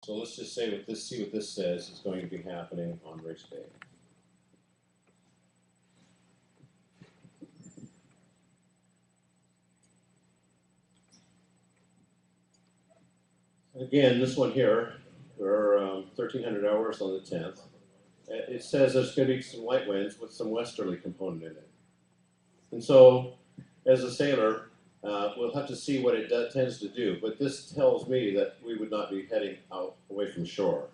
So let's just say see what this says is going to be happening on race day. Again, this one here, we're 1,300 hours on the 10th. It says there's going to be some light winds with some westerly component in it. And so, as a sailor, we'll have to see what it tends to do. But this tells me that we would not be heading out away from shore,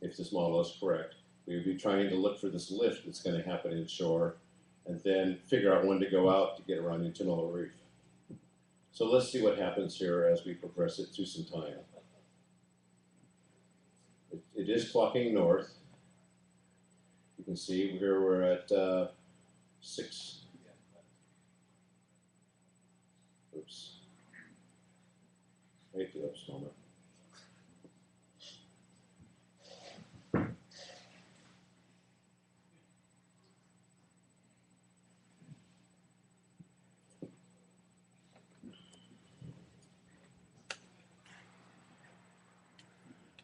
if this model is correct. We would be trying to look for this lift that's going to happen in shore, and then figure out when to go out to get around into Miller Reef. So let's see what happens here as we progress it through some time. It is clocking north. You can see here we're at 6. Oops. I hate the oops moment.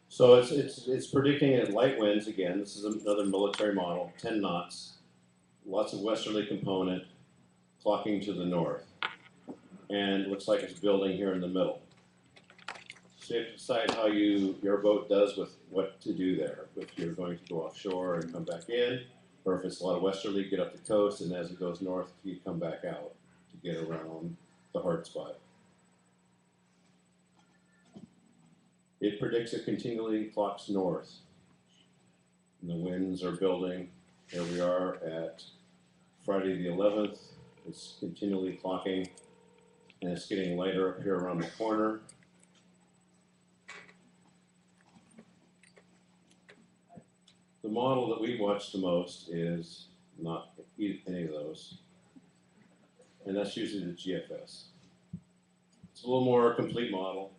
So it's predicting at light winds again. This is another military model, 10 knots, lots of westerly component, clocking to the north, and it looks like it's building here in the middle. So you have to decide how your boat does with what to do there. If you're going to go offshore and come back in, or if it's a lot of westerly, get up the coast, and as it goes north, you come back out to get around the hard spot. It predicts it continually clocks north. And the winds are building. Here we are at Friday the 11th. It's continually clocking, and it's getting lighter up here around the corner. The model that we watch the most is not any of those, and that's usually the GFS. It's a little more complete model.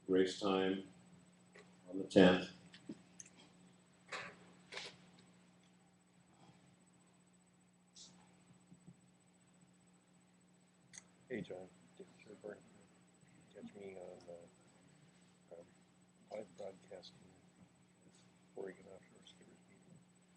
Race time on the 10th. Hey John, catch me on live broadcasting Oregon Offshore Skippers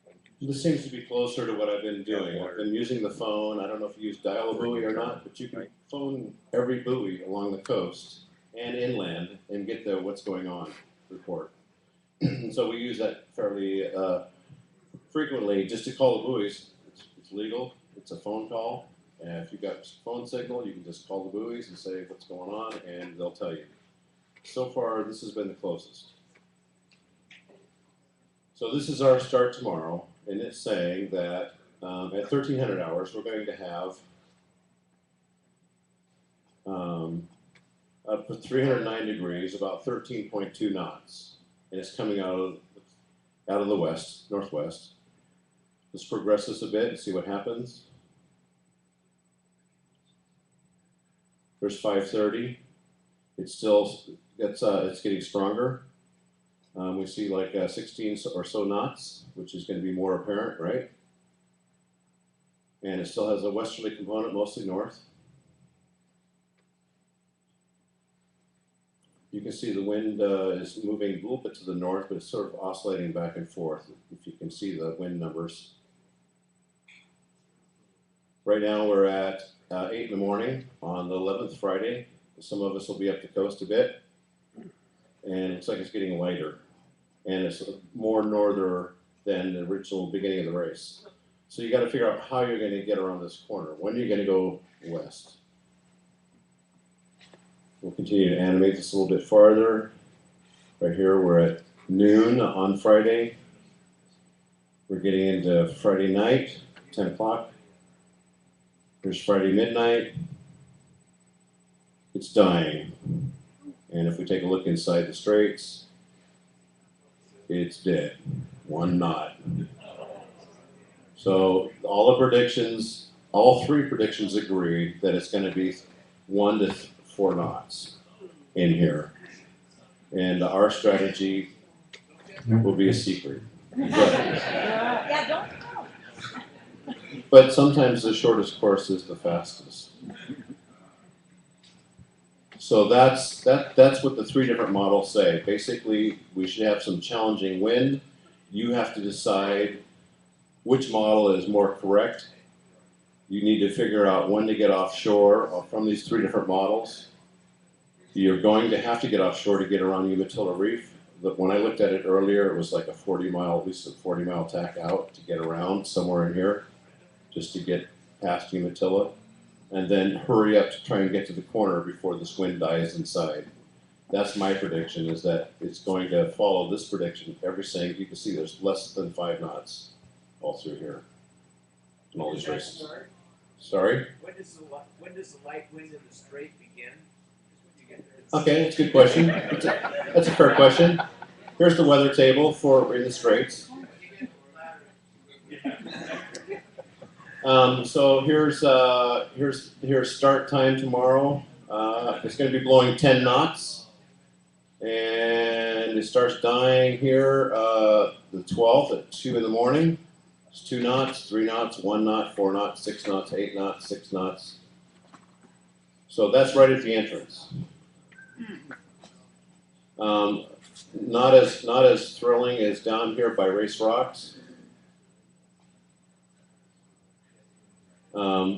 meeting. This seems to be closer to what I've been doing. I've been using the phone. I don't know if you use dial-a-buoy or not, but you can phone every buoy along the coast and inland and get the what's going on report. And so we use that fairly frequently just to call the buoys. It's legal. It's a phone call. And if you've got phone signal, you can just call the buoys and say what's going on, and they'll tell you. So far, this has been the closest. So this is our start tomorrow, and it's saying that at 1,300 hours, we're going to have up to 309 degrees, about 13.2 knots, and it's coming out of the west, northwest. Let's progress this a bit and see what happens. There's 5:30. It's getting stronger. We see like 16 or so knots, which is going to be more apparent, right? And it still has a westerly component, mostly north. You can see the wind is moving a little bit to the north, but it's sort of oscillating back and forth, if you can see the wind numbers. Right now we're at 8 in the morning on the 11th Friday. Some of us will be up the coast a bit, and it looks like it's getting lighter, and it's more norther than the original beginning of the race. So you got to figure out how you're going to get around this corner. When are you going to go west? We'll continue to animate this a little bit farther. Right here, we're at noon on Friday. We're getting into Friday night, 10 o'clock. Here's Friday midnight. It's dying. And if we take a look inside the straits, it's dead. 1 knot. So all the predictions, all 3 predictions agree that it's going to be 1 to 4 knots in here. And our strategy will be a secret. But sometimes the shortest course is the fastest. So that's what the three different models say. Basically, we should have some challenging wind. You have to decide which model is more correct. You need to figure out when to get offshore from these three different models. You're going to have to get offshore to get around Umatilla Reef. But when I looked at it earlier, it was like a 40-mile, at least a 40-mile tack out to get around somewhere in here, just to get past Umatilla, and then hurry up to try and get to the corner before this wind dies inside. That's my prediction, is that it's going to follow this prediction. Everything you can see, there's less than 5 knots all through here in all these races. Sorry? When does the light wind in the strait begin? Okay, that's a good question. That's a fair question. Here's the weather table for in the Straits. So here's start time tomorrow. It's going to be blowing 10 knots, and it starts dying here the 12th at 2 in the morning. It's 2 knots, 3 knots, 1 knot, 4 knots, 6 knots, 8 knots, 6 knots. So that's right at the entrance. Not as thrilling as down here by Race Rocks.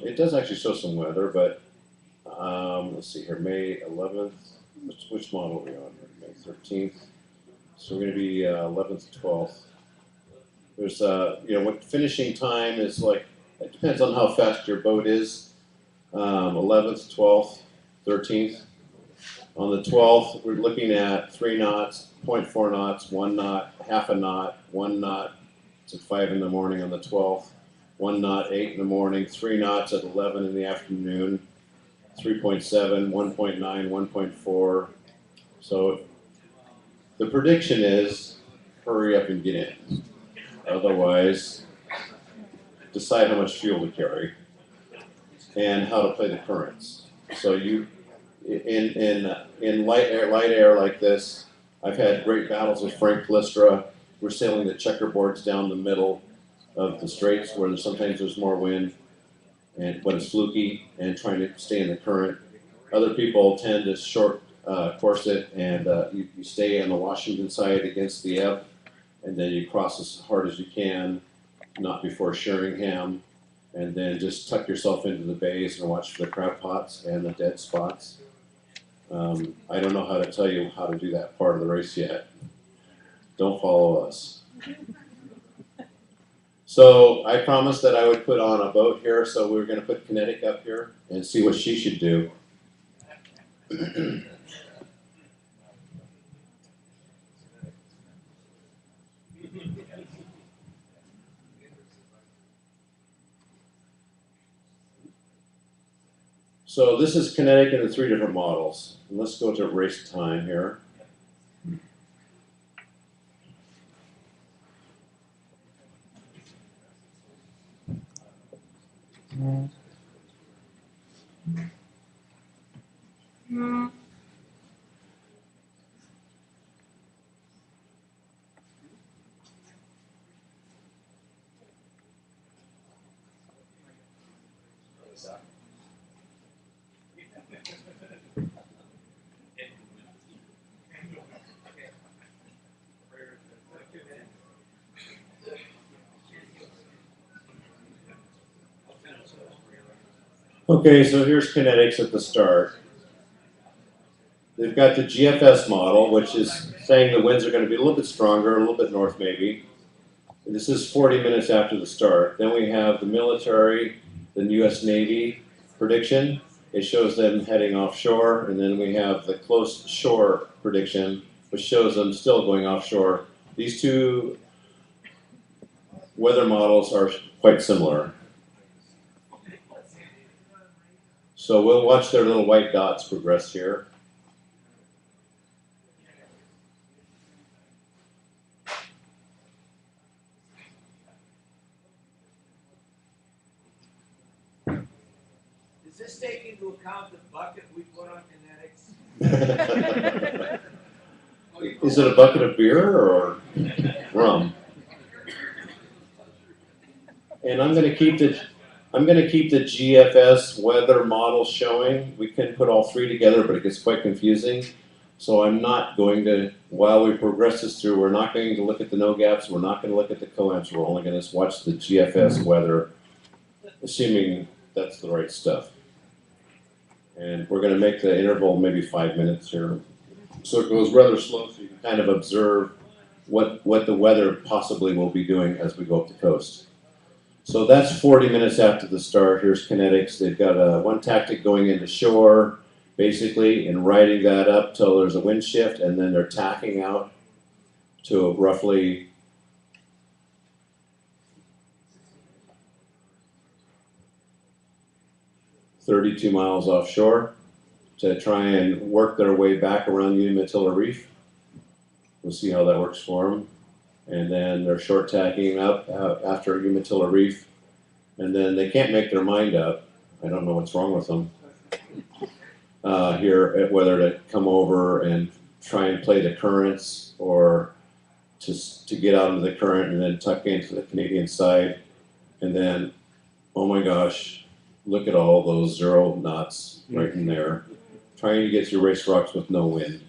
It does actually show some weather, but let's see here, May 11th. Which model are we on here? May 13th. So we're going to be 11th, 12th. There's what finishing time is like. It depends on how fast your boat is. 11th, 12th, 13th. On the 12th, we're looking at 3 knots, 0.4 knots, 1 knot, half a knot, 1 knot. It's at 5 in the morning on the 12th. 1 knot, 8 in the morning, 3 knots at 11 in the afternoon, 3.7, 1.9, 1.4. So the prediction is hurry up and get in. Otherwise, decide how much fuel to carry and how to play the currents. So you, in light air like this, I've had great battles with Frank Callistra. We're sailing the checkerboards down the middle of the straits where sometimes there's more wind, but it's fluky and trying to stay in the current. Other people tend to short course it, and you stay on the Washington side against the ebb, and then you cross as hard as you can, not before Sheringham, and then just tuck yourself into the bays and watch for the crab pots and the dead spots. I don't know how to tell you how to do that part of the race yet. Don't follow us. So I promised that I would put on a boat here, so we're going to put Kinetic up here and see what she should do. So this is Kinetic in the 3 different models. And let's go to race time here. Okay, so here's Kinetics at the start. They've got the GFS model, which is saying the winds are going to be a little bit stronger, a little bit north maybe. This is 40 minutes after the start. Then we have the military, the US Navy prediction. It shows them heading offshore. And then we have the close shore prediction, which shows them still going offshore. These 2 weather models are quite similar. So we'll watch their little white dots progress here. Does this take into account the bucket we put on Kinetics? Is it a bucket of beer or rum? And I'm going to keep I'm going to keep the GFS weather model showing. We can put all three together, but it gets quite confusing. So I'm not going to, while we progress this through, we're not going to look at the no gaps, we're not going to look at the coamps, we're only going to watch the GFS weather, assuming that's the right stuff. And we're going to make the interval maybe 5 minutes here. So it goes rather slow, so you can kind of observe what the weather possibly will be doing as we go up the coast. So that's 40 minutes after the start. Here's kinetics. They've got one tactic going into shore, basically, and riding that up till there's a wind shift, and then they're tacking out to roughly 32 miles offshore to try and work their way back around Umatilla Reef. We'll see how that works for them. And then they're short tacking up after Umatilla Reef, and then they can't make their mind up. I don't know what's wrong with them here, whether to come over and try and play the currents or to get out into the current and then tuck into the Canadian side. And then, oh my gosh, look at all those 0 knots right in there, trying to get through race rocks with no wind.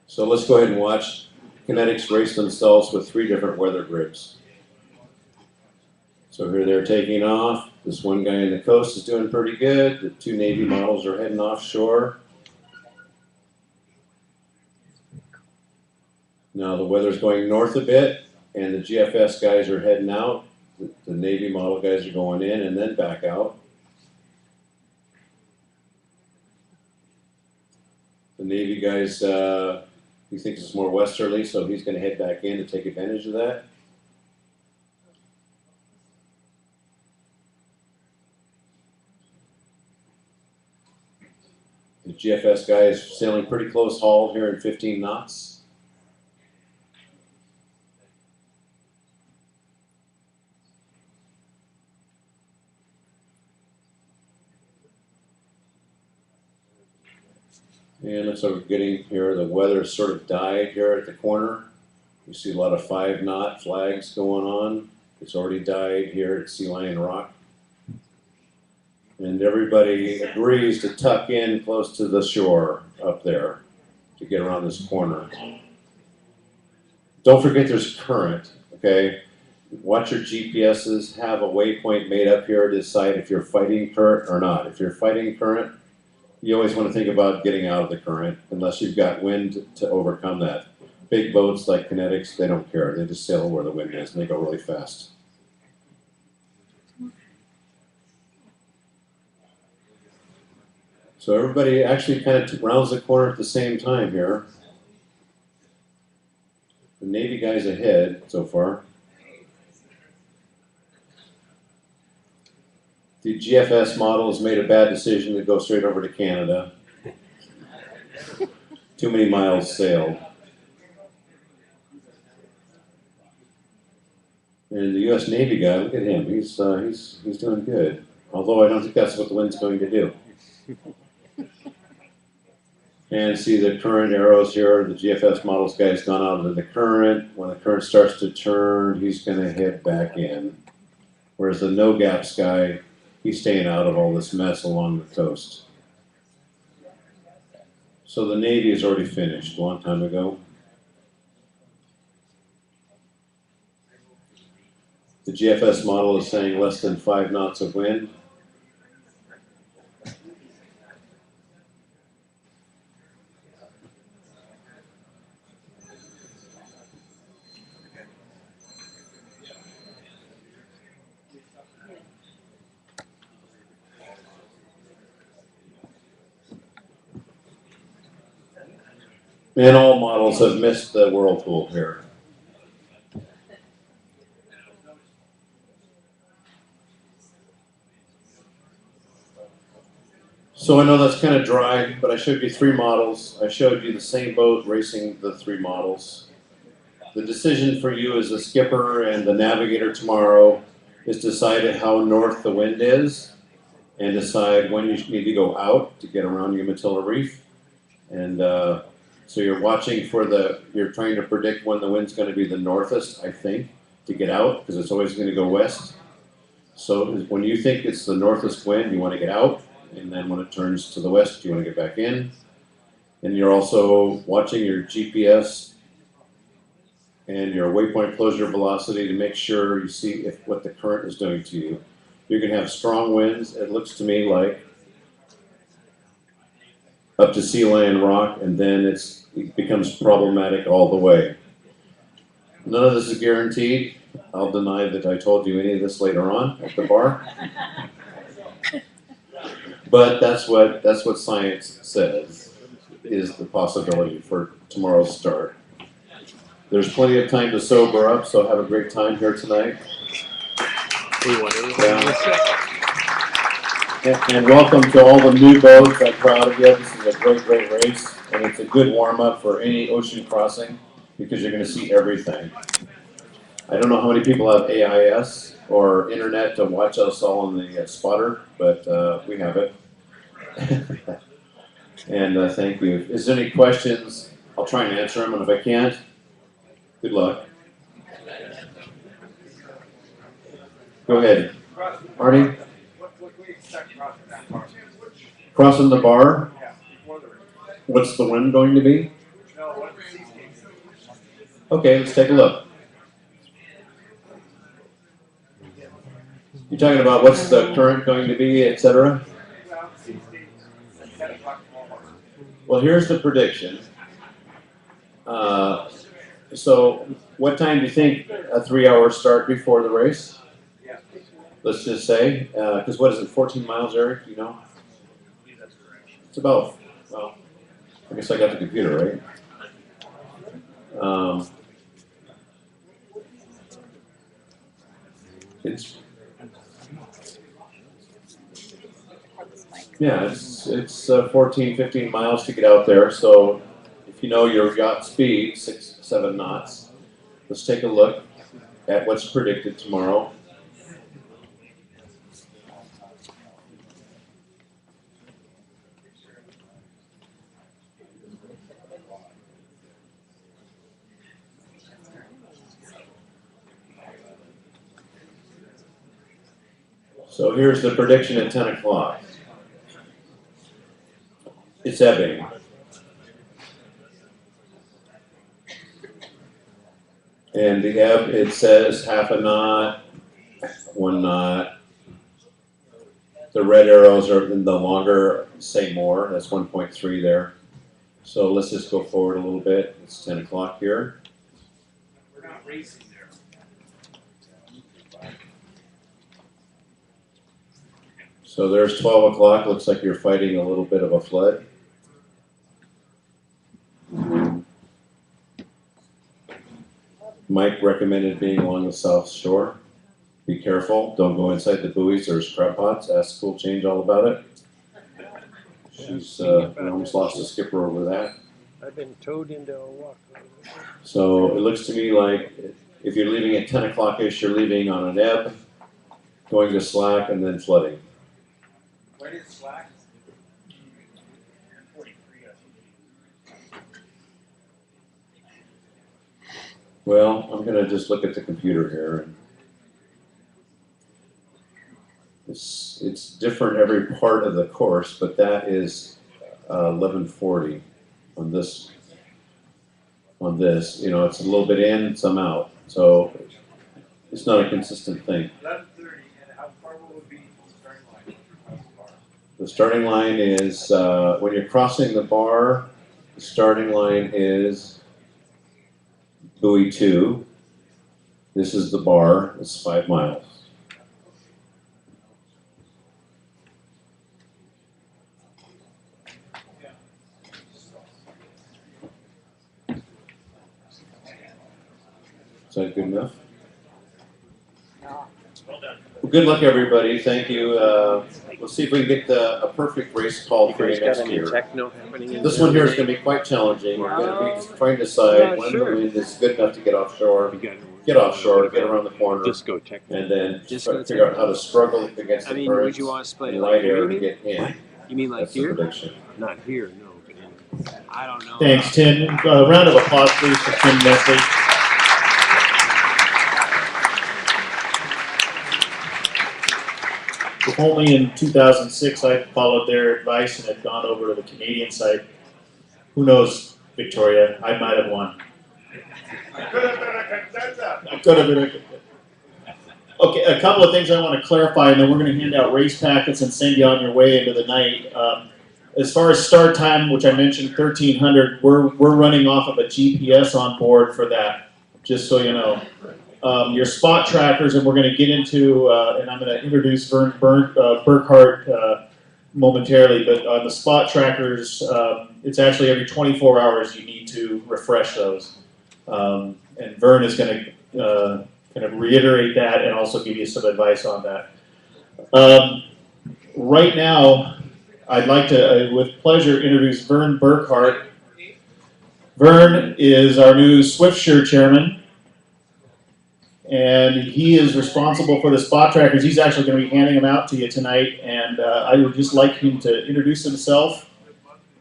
So let's go ahead and watch kinetics race themselves with 3 different weather grids. So here they're taking off. This one guy on the coast is doing pretty good. The 2 Navy models are heading offshore. Now the weather's going north a bit, and the GFS guys are heading out. The Navy model guys are going in and then back out. The Navy guys, he thinks it's more westerly, so he's going to head back in to take advantage of that. The GFS guy is sailing pretty close haul here in 15 knots. And looks like we're getting here, the weather sort of died here at the corner. You see a lot of 5-knot flags going on. It's already died here at Sea Lion Rock. And everybody agrees to tuck in close to the shore up there to get around this corner. Don't forget there's current, okay? Watch your GPSs, have a waypoint made up here to decide if you're fighting current or not. If you're fighting current, you always want to think about getting out of the current unless you've got wind to overcome that. Big boats like Kinetics, they don't care. They just sail where the wind is and they go really fast. So everybody actually kind of rounds the corner at the same time here. The Navy guy's ahead so far. The GFS model has made a bad decision to go straight over to Canada. Too many miles sailed. And the U.S. Navy guy, look at him. He's doing good. Although I don't think that's what the wind's going to do. And see the current arrows here. The GFS models guy's gone out into the current. When the current starts to turn, he's going to head back in. Whereas the no gaps guy, he's staying out of all this mess along the coast. So the Navy has already finished a long time ago. The GFS model is saying less than 5 knots of wind. And all models have missed the whirlpool here. So I know that's kind of dry, but I showed you 3 models. I showed you the same boat racing the 3 models. The decision for you as a skipper and the navigator tomorrow is decide how north the wind is and decide when you need to go out to get around Umatilla Reef. And So you're watching for you're trying to predict when the wind's going to be the northest, I think, to get out, because it's always going to go west. So when you think it's the northest wind, you want to get out, and then when it turns to the west, you want to get back in. And you're also watching your GPS and your waypoint closure velocity to make sure you see what the current is doing to you. You can have strong winds, it looks to me like, up to sea lion rock, and then it becomes problematic all the way. None of this is guaranteed. I'll deny that I told you any of this later on at the bar. But that's what science says is the possibility for tomorrow's start. There's plenty of time to sober up, so have a great time here tonight. And welcome to all the new boats. I'm proud of you. This is a great race, and it's a good warm-up for any ocean crossing because you're going to see everything. I don't know how many people have AIS or internet to watch us all on the spotter, but we have it. And thank you. Is there any questions? I'll try and answer them, and if I can't, good luck. Go ahead. Arnie? What do we expect crossing that bar? Crossing the bar? Yeah, before the race. What's the wind going to be? No, what the seascapes. Okay, let's take a look. You're talking about what's the current going to be, etc.? Well, the seascapes at 10 o'clock tomorrow. Well, here's the prediction. So, what time do you think a 3-hour start before the race? Yeah. Let's just say, because what is it, 14 miles, Eric? You know? It's about, well, I guess I got the computer, right? It's 14, 15 miles to get out there. So if you know your yacht speed, 6, 7 knots, let's take a look at what's predicted tomorrow. So here's the prediction at 10 o'clock. It's ebbing. And the ebb, it says half a knot, 1 knot. The red arrows are in the longer, say more. That's 1.3 there. So let's just go forward a little bit. It's 10 o'clock here. We're not racing there. So there's 12 o'clock. Looks like you're fighting a little bit of a flood. Mike recommended being along the south shore. Be careful. Don't go inside the buoys. There's crab pots. Ask Cool Change all about it. She's we almost lost a skipper over that. I've been towed into a walk. So it looks to me like if you're leaving at 10 o'clock-ish, you're leaving on an ebb, going to slack, and then flooding. When is slack? Well, I'm going to just look at the computer here. And it's different every part of the course, but that is 1140 on this. You know, it's a little bit in, some out. So it's not a consistent thing. 11:30, and how far will it be from the starting line? The starting line is, when you're crossing the bar, the starting line is buoy 2. This is the bar. It's 5 miles. Is that good enough? Well good luck, everybody. Thank you. We'll see if we can get a perfect race call for you next year. This one here is going to be quite challenging. We're going to be trying to decide when the wind is good enough to get offshore, get around the corner, and then figure out how to struggle against the currents and light air to get in. You mean like That's the here? prediction. Not here, no. But I don't know. Thanks, Tim. Round of applause, please, for Tim Nestle. If only in 2006 I followed their advice and had gone over to the Canadian side. Who knows, Victoria? I might have won. I could have been a contender. I could have been a contender. Okay, a couple of things I want to clarify, and then we're going to hand out race packets and send you on your way into the night. As far as start time, which I mentioned, 1300, we're running off of a GPS on board for that, just so you know. Your spot trackers, and we're going to get into, and I'm going to introduce Vern Burkhart momentarily, but on the spot trackers, it's actually every 24 hours you need to refresh those. And Vern is going to kind of reiterate that and also give you some advice on that. Right now, I'd like to, with pleasure, introduce Vern Burkhart. Vern is our new Swiftsure chairman, and he is responsible for the spot trackers. He's actually going to be handing them out to you tonight, and I would just like him to introduce himself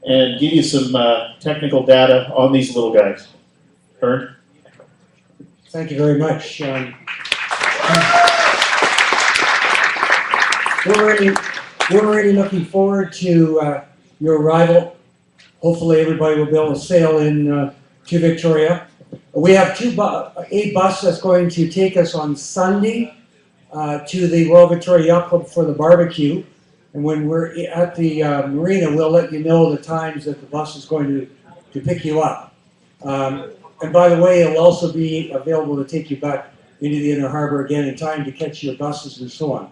and give you some technical data on these little guys. Vern? Thank you very much. We're really looking forward to your arrival. Hopefully everybody will be able to sail in to Victoria. We have a bus that's going to take us on Sunday to the Royal Victoria Yacht Club for the barbecue. And when we're at the marina, we'll let you know the times that the bus is going to pick you up. And by the way, it'll also be available to take you back into the inner harbor again in time to catch your buses and so on.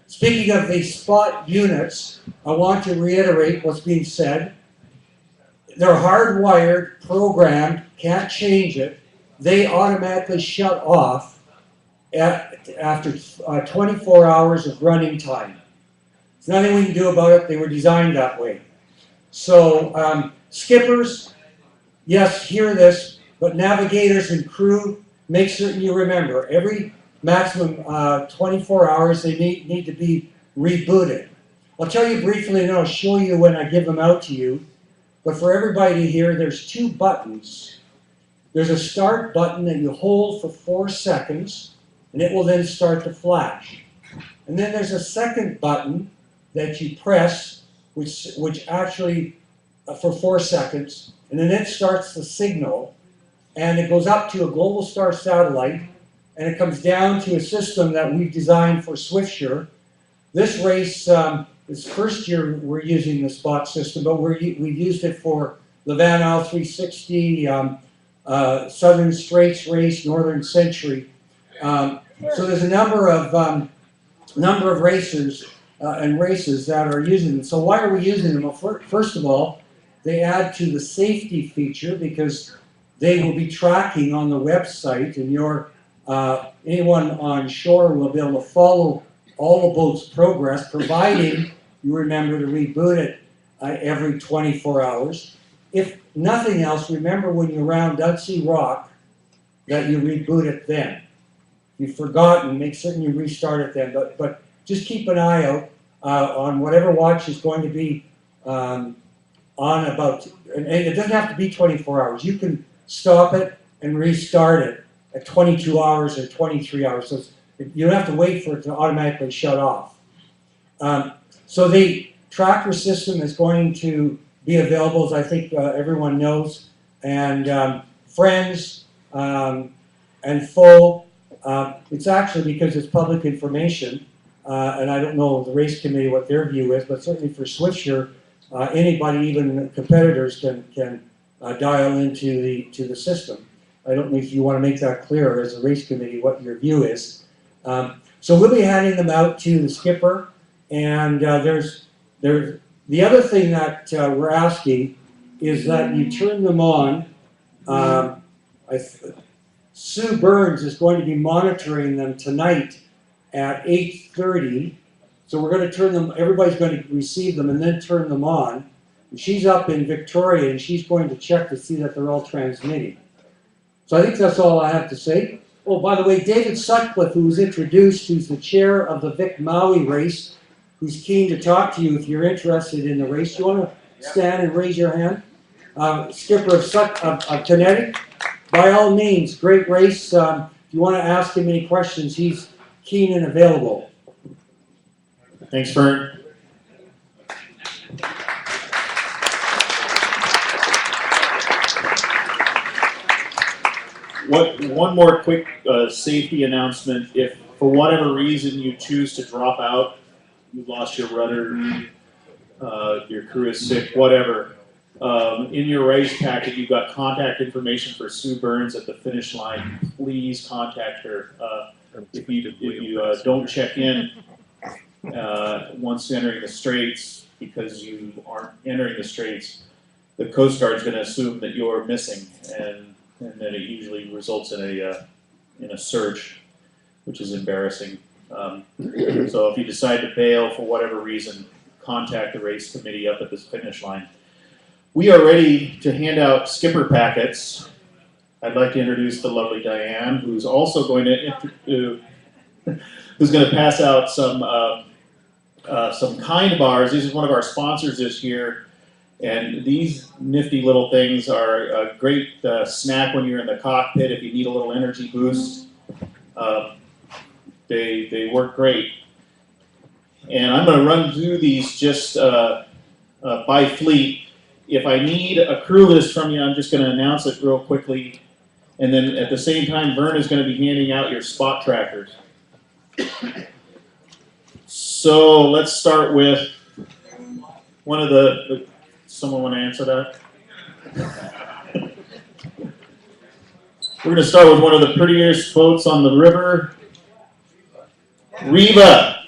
Speaking of the spot units, I want to reiterate what's being said. They're hardwired, programmed, can't change it. They automatically shut off after 24 hours of running time. There's nothing we can do about it. They were designed that way. So skippers, yes, hear this, but navigators and crew, make certain you remember, every maximum 24 hours they need to be rebooted. I'll tell you briefly and I'll show you when I give them out to you. But for everybody here, there's two buttons. There's a start button that you hold for 4 seconds, and it will then start to flash. And then there's a second button that you press, which actually, for 4 seconds, and then it starts the signal, and it goes up to a Global Star satellite, and it comes down to a system that we've designed for Swiftsure. This race, this first year we're using the spot system, but we've used it for the Van Isle 360, Southern Straits race, Northern Century. So there's a number of racers and races that are using them. So why are we using them? Well, first of all, they add to the safety feature because they will be tracking on the website, and anyone on shore will be able to follow all the boat's progress, providing you remember to reboot it every 24 hours. If nothing else, remember when you're around Dudsey Rock that you reboot it then. If you've forgotten, make certain you restart it then. But just keep an eye out on whatever watch is going to be on about, and it doesn't have to be 24 hours. You can stop it and restart it at 22 hours or 23 hours. So you don't have to wait for it to automatically shut off. So the tracker system is going to be available, as I think everyone knows, and friends and foe. It's actually because it's public information, and I don't know the race committee what their view is, but certainly for Swiftsure, anybody, even competitors, can dial into the system. I don't know if you want to make that clear as a race committee what your view is. So we'll be handing them out to the skipper, and the other thing that we're asking is that you turn them on. Sue Burns is going to be monitoring them tonight at 8:30. So we're going to turn them, everybody's going to receive them and then turn them on. And she's up in Victoria and she's going to check to see that they're all transmitting. So I think that's all I have to say. Oh, by the way, David Sutcliffe, who was introduced, who's the chair of the Vic Maui race, who's keen to talk to you if you're interested in the race. Do you want to stand and raise your hand? skipper of Kinetic. By all means, great race. If you want to ask him any questions, he's keen and available. Thanks, Vern. One more quick safety announcement. If for whatever reason you choose to drop out, you lost your rudder, your crew is sick, whatever, in your race packet you've got contact information for Sue Burns at the finish line. Please contact her. If you don't check in once entering the straits because you aren't entering the straits, the Coast Guard's going to assume that you're missing, and then it usually results in a search, which is embarrassing. So if you decide to bail for whatever reason, contact the race committee up at this finish line. We are ready to hand out skipper packets. I'd like to introduce the lovely Diane, who's also going to pass out some kind bars. This is one of our sponsors this year. And these nifty little things are a great snack when you're in the cockpit if you need a little energy boost. They work great. And I'm going to run through these just by fleet. If I need a crew list from you, I'm just going to announce it real quickly. And then at the same time, Vern is going to be handing out your spot trackers. So let's start with one of the someone want to answer that? We're going to start with one of the prettiest boats on the river, Reba.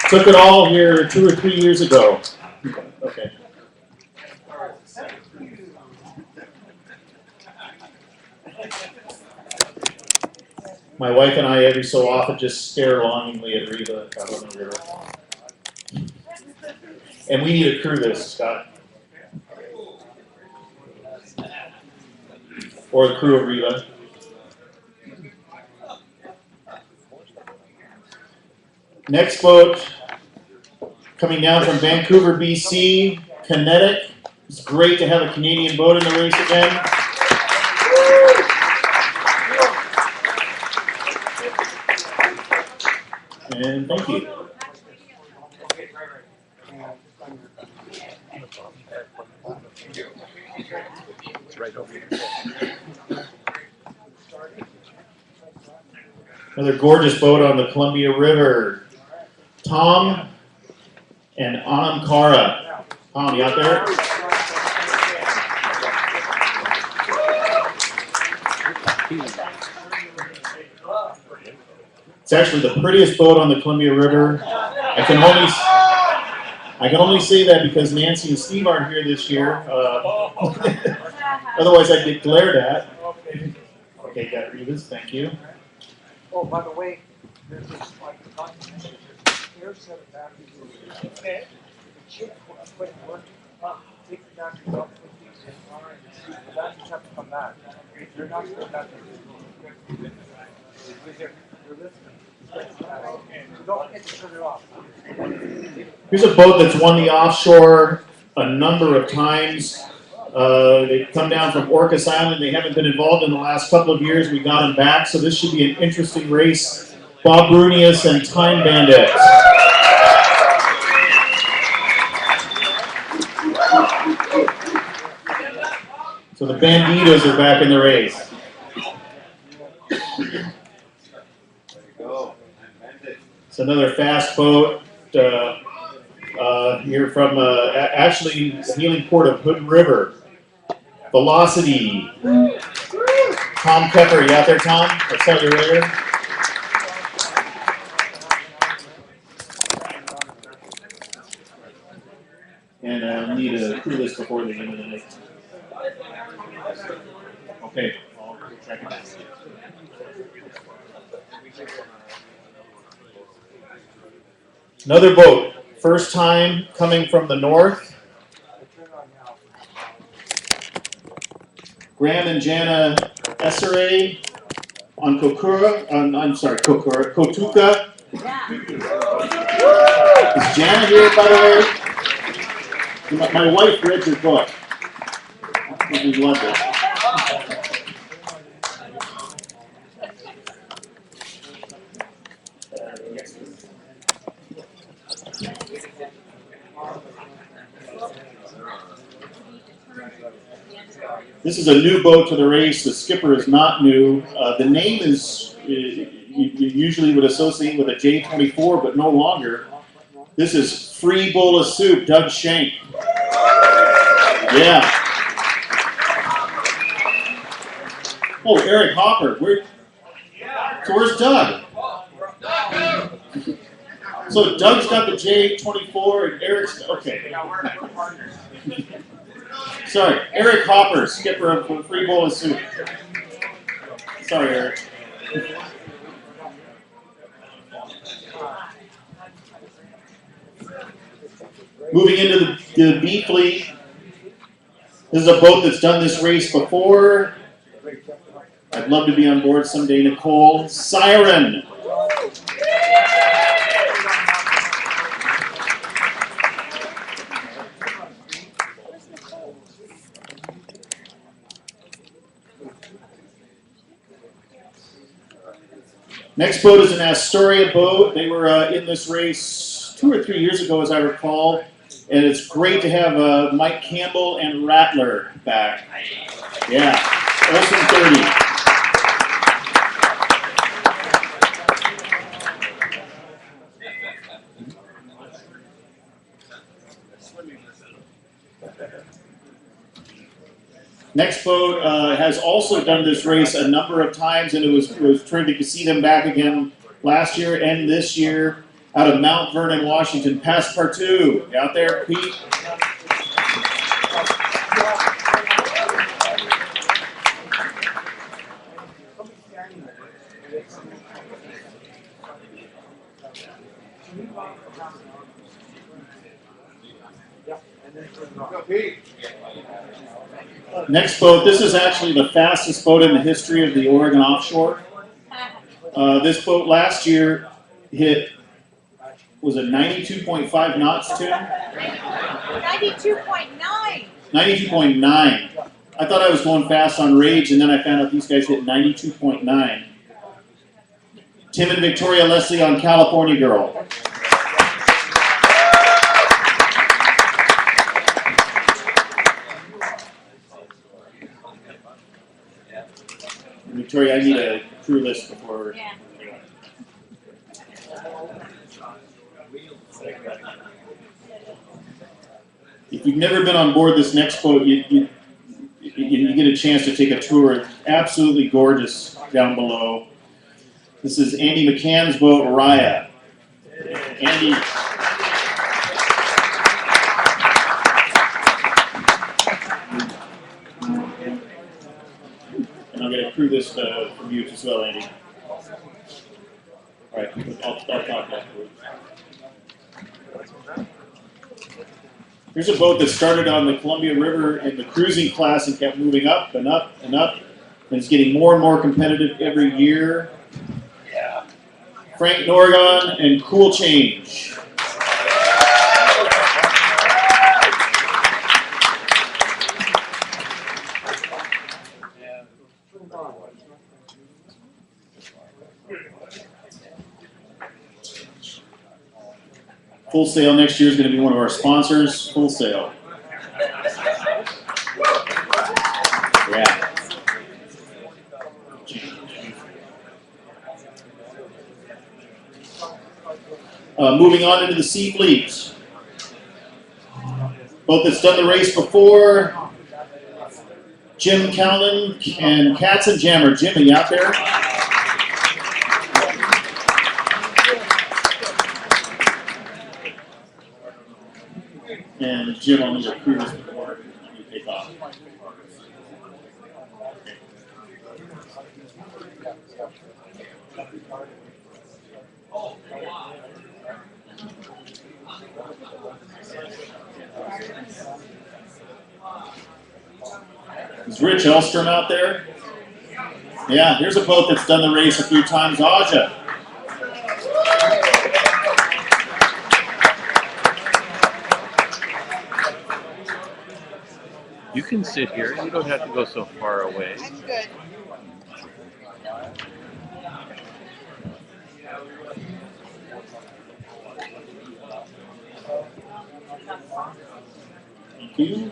Took it all here 2 or 3 years ago. Okay. My wife and I every so often just stare longingly at Reba out on the river. And we need a crew list, Scott. Or the crew of Reba. Next boat, coming down from Vancouver, BC, Kinetic. It's great to have a Canadian boat in the race again. And thank you. It's right over here. Another gorgeous boat on the Columbia River. Tom and Anamkara. Tom, you out there? It's actually the prettiest boat on the Columbia River. I can only say that because Nancy and Steve aren't here this year. Otherwise, I'd get glared at. Okay, got Reba's. Thank you. Oh, by the way, there's this like air set of batteries. Okay. The chip quit working. Take the batteries out, put these in the car, and the batteries have to come back. They're not still batteries. They're listening. So don't get to turn it off. Here's a boat that's won the Offshore a number of times. They come down from Orcas Island. They haven't been involved in the last couple of years. We got them back, so this should be an interesting race. Bob Brunius and Time Bandits. So the Banditos are back in the race. It's another fast boat. Here from actually the healing port of Hood River. Velocity. Tom Kepper, you out there, Tom? I'll tell you later. And I need a crew list before the end of the night. Okay, I'll check it out. Another boat. First time coming from the north. Graham and Jana Essere on Kotuka. Is Jana here, by the way? My wife read your book. We loved it. This is a new boat to the race. The skipper is not new. The name is, you usually would associate with a J24, but no longer. This is Free Bowl of Soup, Doug Shank. Yeah. Oh, Eric Hopper. So where's Doug? So Doug's got the J24 and Eric's, okay. Sorry, Eric Hopper, skipper of Free Bowl of Soup. Sorry, Eric. Moving into the B fleet. This is a boat that's done this race before. I'd love to be on board someday, Nicole. Siren. Next boat is an Astoria boat. They were in this race 2 or 3 years ago, as I recall. And it's great to have Mike Campbell and Rattler back. Yeah, Olsen 30. Next boat has also done this race a number of times, and it was terrific to see them back again last year and this year out of Mount Vernon, Washington. Passepartout, you out there, Pete? Next boat, this is actually the fastest boat in the history of the Oregon Offshore. This boat last year hit, was it 92.5 knots, Tim? 92.9. 92.9. I thought I was going fast on Rage, and then I found out these guys hit 92.9. Tim and Victoria Leslie on California Girl. Victoria, I need a crew list before. Yeah. If you've never been on board this next boat, you get a chance to take a tour. It's absolutely gorgeous down below. This is Andy McCann's boat, Raya. Andy. And I'm going to crew this from you as well, Andy. All right, I'll talk afterwards. Here's a boat that started on the Columbia River in the cruising class and kept moving up and up and up. And it's getting more and more competitive every year. Yeah. Frank Norgon and Cool Change. Full Sail next year is going to be one of our sponsors. Full Sail. Yeah. Moving on into the Sea Fleet. Boat that's done the race before. Jim Callan and Katz and Jammer. Jim, are you out there? And Jim, I'm going to crew this before you take off. Is Rich Elstrom out there? Yeah, here's a boat that's done the race a few times, Aja. You can sit here. You don't have to go so far away. I'm good. Thank you.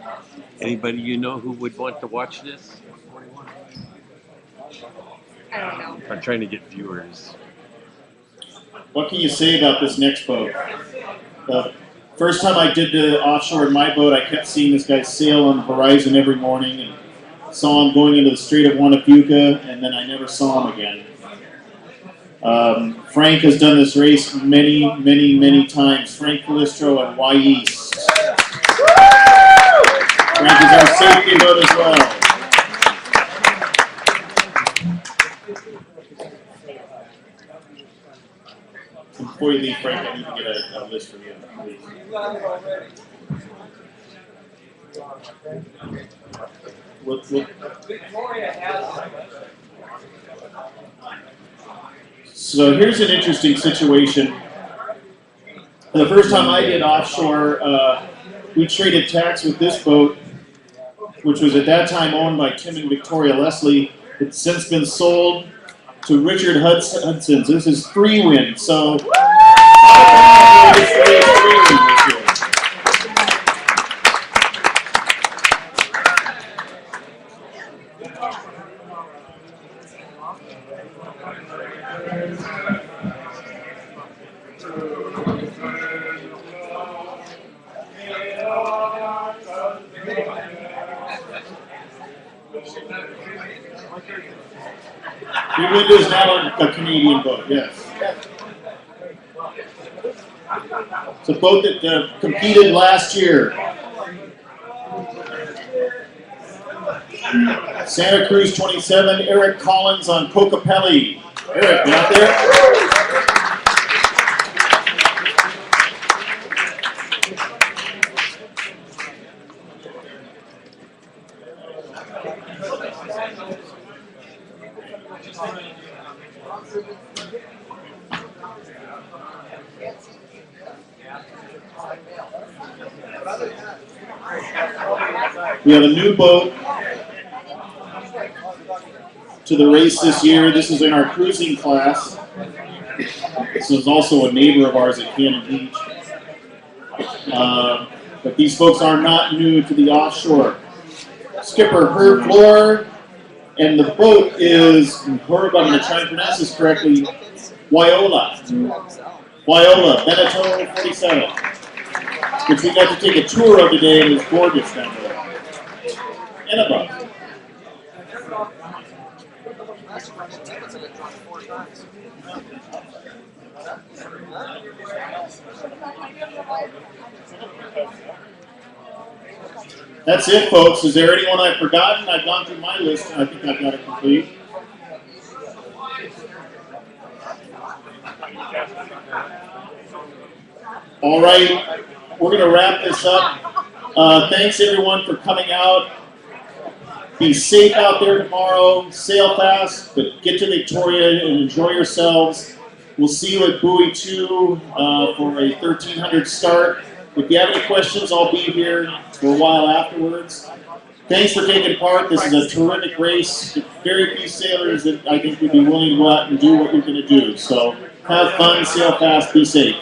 Anybody you know who would want to watch this? I don't know. I'm trying to get viewers. What can you say about this next boat? The first time I did the offshore in my boat, I kept seeing this guy sail on the horizon every morning and saw him going into the Strait of Juanafuca, and then I never saw him again. Frank has done this race many, many, many times. Frank Calistro and Y East. Frank is our safety boat as well. Before you leave, Frank, I need to get a list from you, please. Victoria has So here's an interesting situation. The first time I did offshore, we traded tacks with this boat, which was at that time owned by Tim and Victoria Leslie. It's since been sold to Richard Hudson's. This is 3-win. So Wind is now a Canadian boat, yes. It's a boat that competed last year. Santa Cruz 27, Eric Collins on Cocopelli. Eric, you out there? We have a new boat to the race this year. This is in our cruising class. This is also a neighbor of ours at Cannon Beach. But these folks are not new to the offshore. Skipper Herb Floor, and the boat is, Herb, I'm going to try and pronounce this correctly, Wyola. Wyola, Beneteau 47. Which we got to take a tour of today, and it was gorgeous down there. And above. That's it, folks. Is there anyone I've forgotten? I've gone through my list, and I think I've got it complete. All right, we're going to wrap this up. Thanks, everyone, for coming out. Be safe out there tomorrow. Sail fast, but get to Victoria and enjoy yourselves. We'll see you at Buoy 2 for a 1300 start. If you have any questions, I'll be here for a while afterwards. Thanks for taking part. This is a terrific race. Very few sailors that I think would be willing to go out and do what you're going to do. So have fun, sail fast, be safe.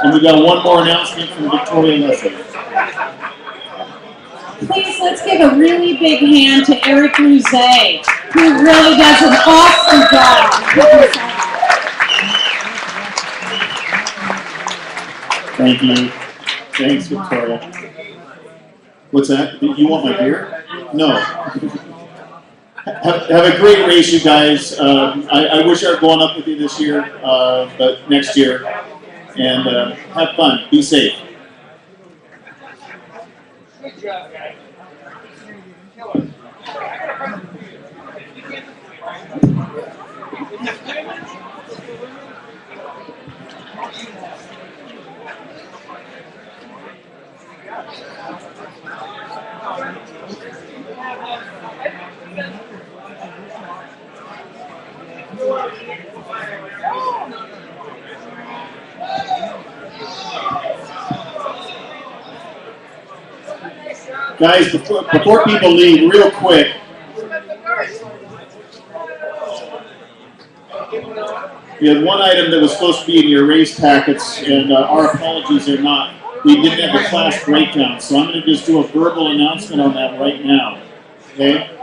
And we got one more announcement from Victoria Leslie. Please, let's give a really big hand to Eric Ruse, who really does an awesome job. Thank you. Thanks, Victoria. What's that? You want my beer? No. Have a great race, you guys. I wish I were going up with you this year, but next year. And have fun. Be safe. Good job, guys. Guys, before people leave, real quick, we had one item that was supposed to be in your race packets, and our apologies are not. We didn't have the class breakdown, so I'm going to just do a verbal announcement on that right now. Okay?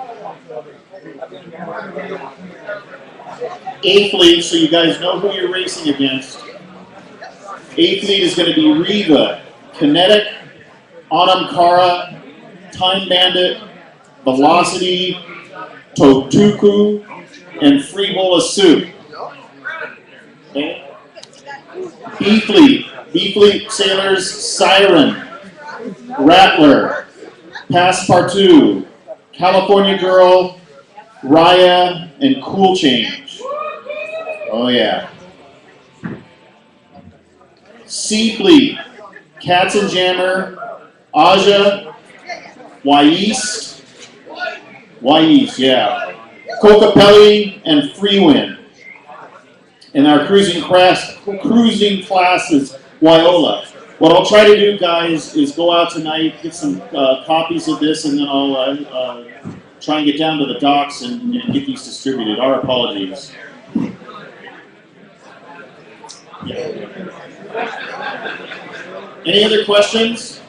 A fleet, so you guys know who you're racing against. A fleet is going to be Riva, Kinetic, Autumn Kara, Time Bandit, Velocity, Totuku, and Freebola Soup. Okay? B Fleet sailors Siren, Rattler, Passepartout, California Girl, Raya, and Cool Change. Oh yeah. C Fleet, Cats and Jammer, Aja, Wais, yeah. Cocapelli, and Freewind. And our cruising class is Wyola. What I'll try to do, guys, is go out tonight, get some copies of this, and then I'll try and get down to the docks and get these distributed. Our apologies. Any other questions?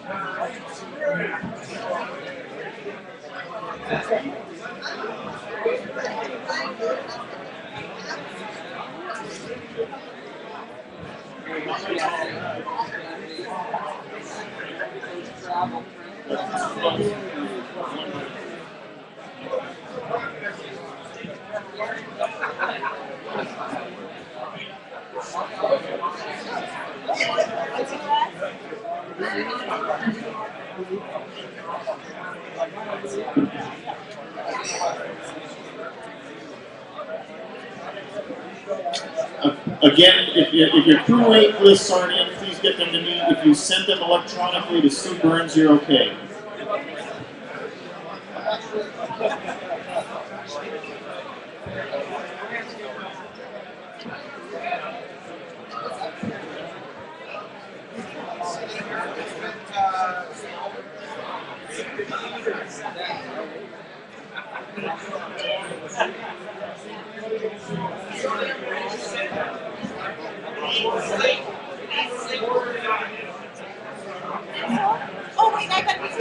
Again, if your crew rate lists aren't in, please get them to me. If you send them electronically to Sue Burns, you're okay. Oh, wait, I got this.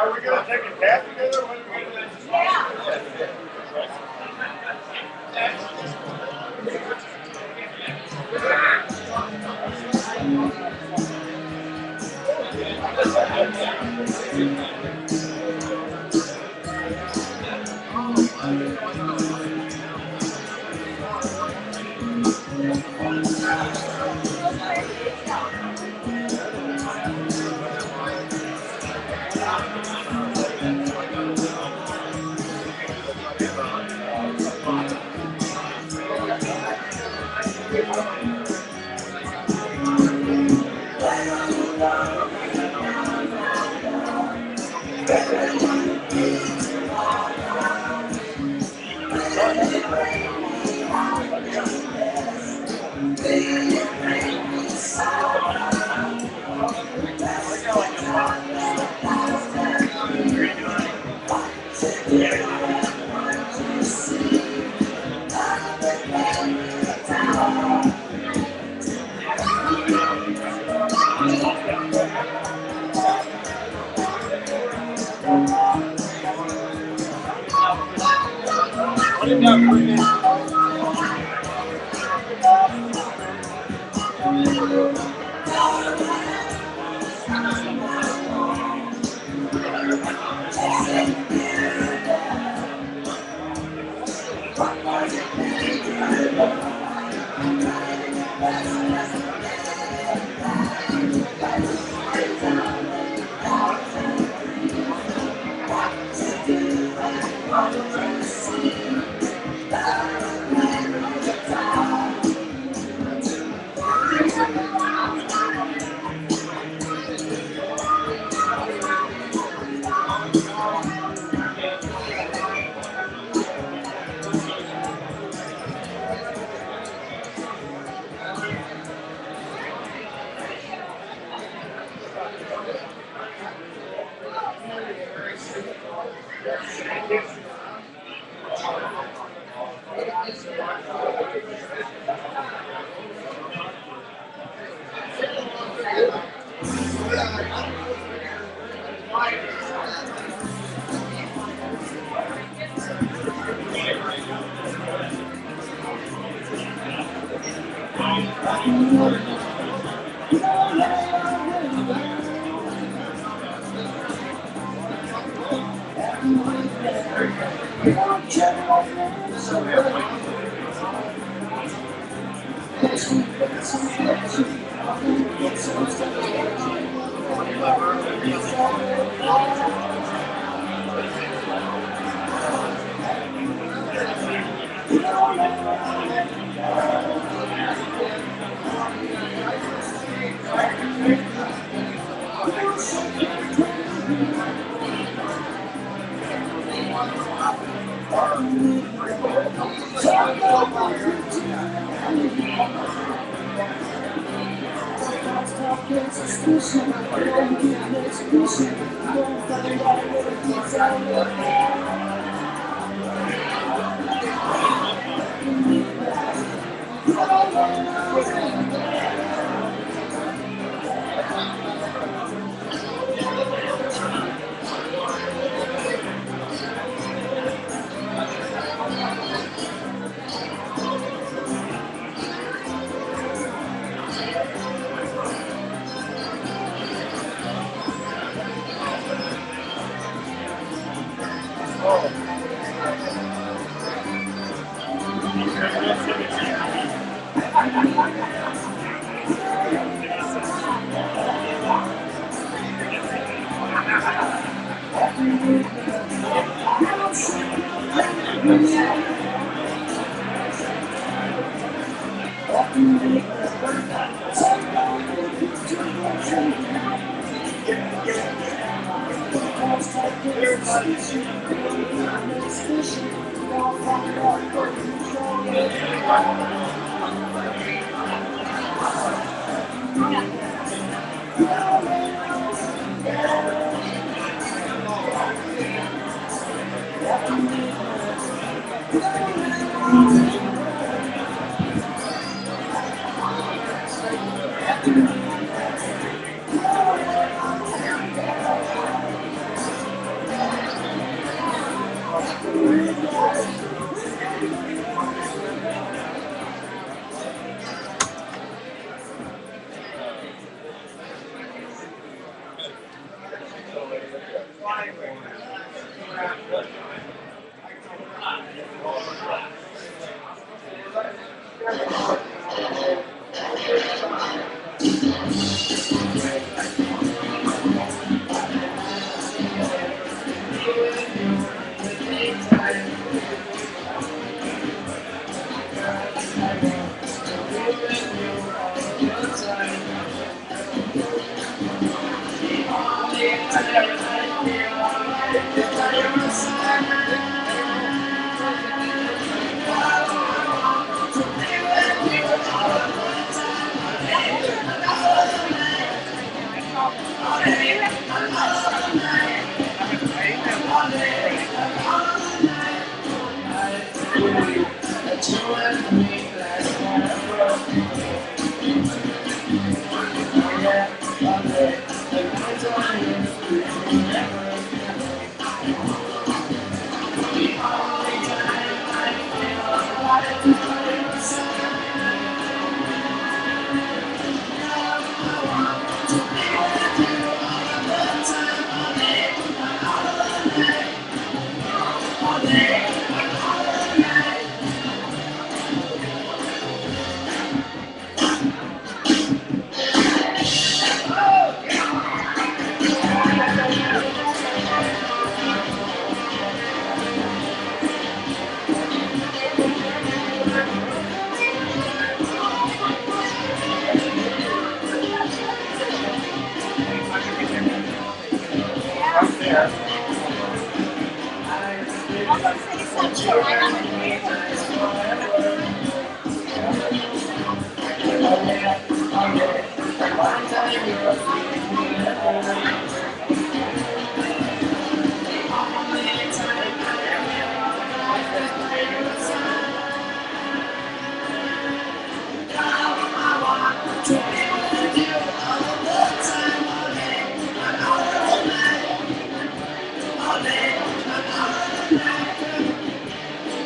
Are we gonna take a bath together? What are we gonna do?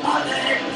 All day.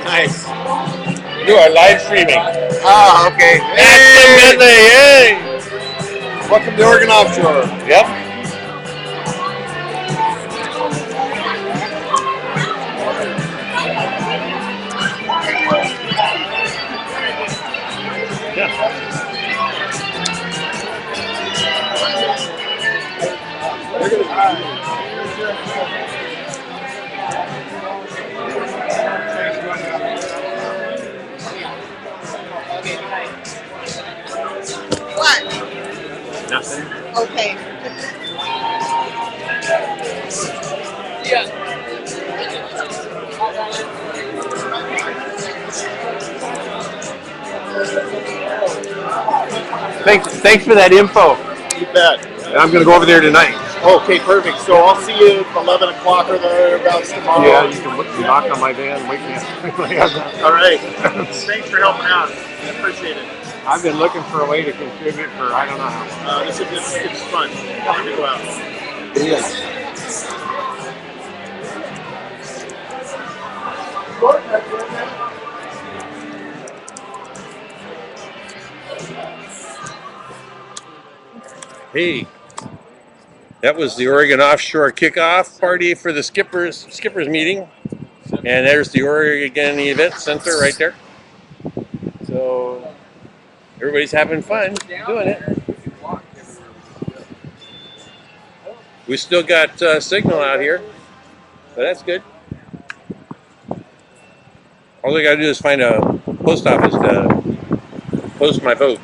Nice. You are live streaming. Ah, okay. Absolutely. Hey. Welcome to Oregon Offshore. Yep. What? Nothing. Okay. Thanks for that info. You bet. I'm going to go over there tonight. Okay, perfect. So I'll see you at 11 o'clock or thereabouts tomorrow. Yeah, you can knock on my van and wake me up. All right. Thanks for helping out. I appreciate it. I've been looking for a way to contribute for I don't know how long. It's fun. Fun to go out. Hey, that was the Oregon Offshore kickoff party for the skippers meeting, and there's the Oregon Event Center right there. So everybody's having fun doing it. We still got signal out here, but that's good. All I got to do is find a post office to post my vote.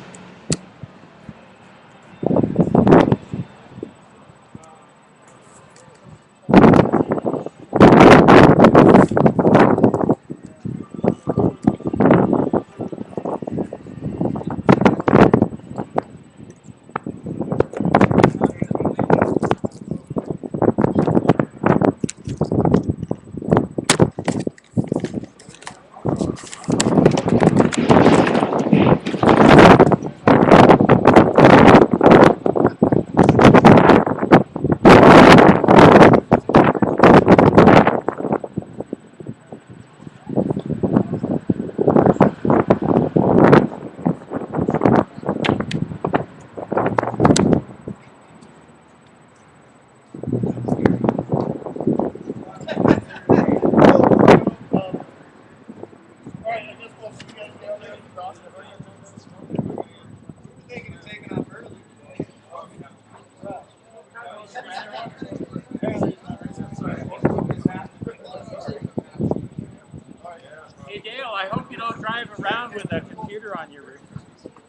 Hey Dale, I hope you don't drive around with a computer on your roof.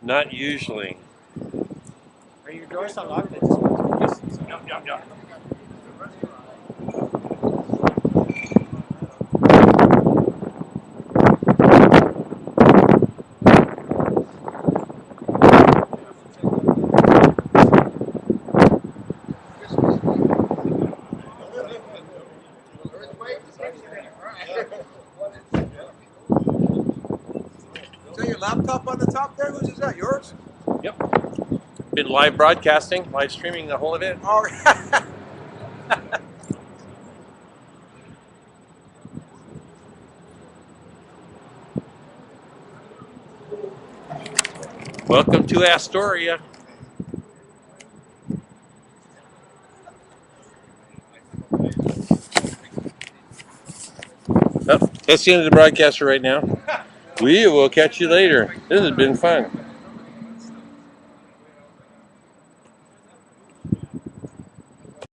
Not usually. Are your doors unlocked? I just want to listen. Yep. Is that your laptop on the top there? Whose is that? Yours? Been live broadcasting, live streaming the whole event. Oh, Welcome to Astoria. That's the end of the broadcast right now. We will catch you later. This has been fun.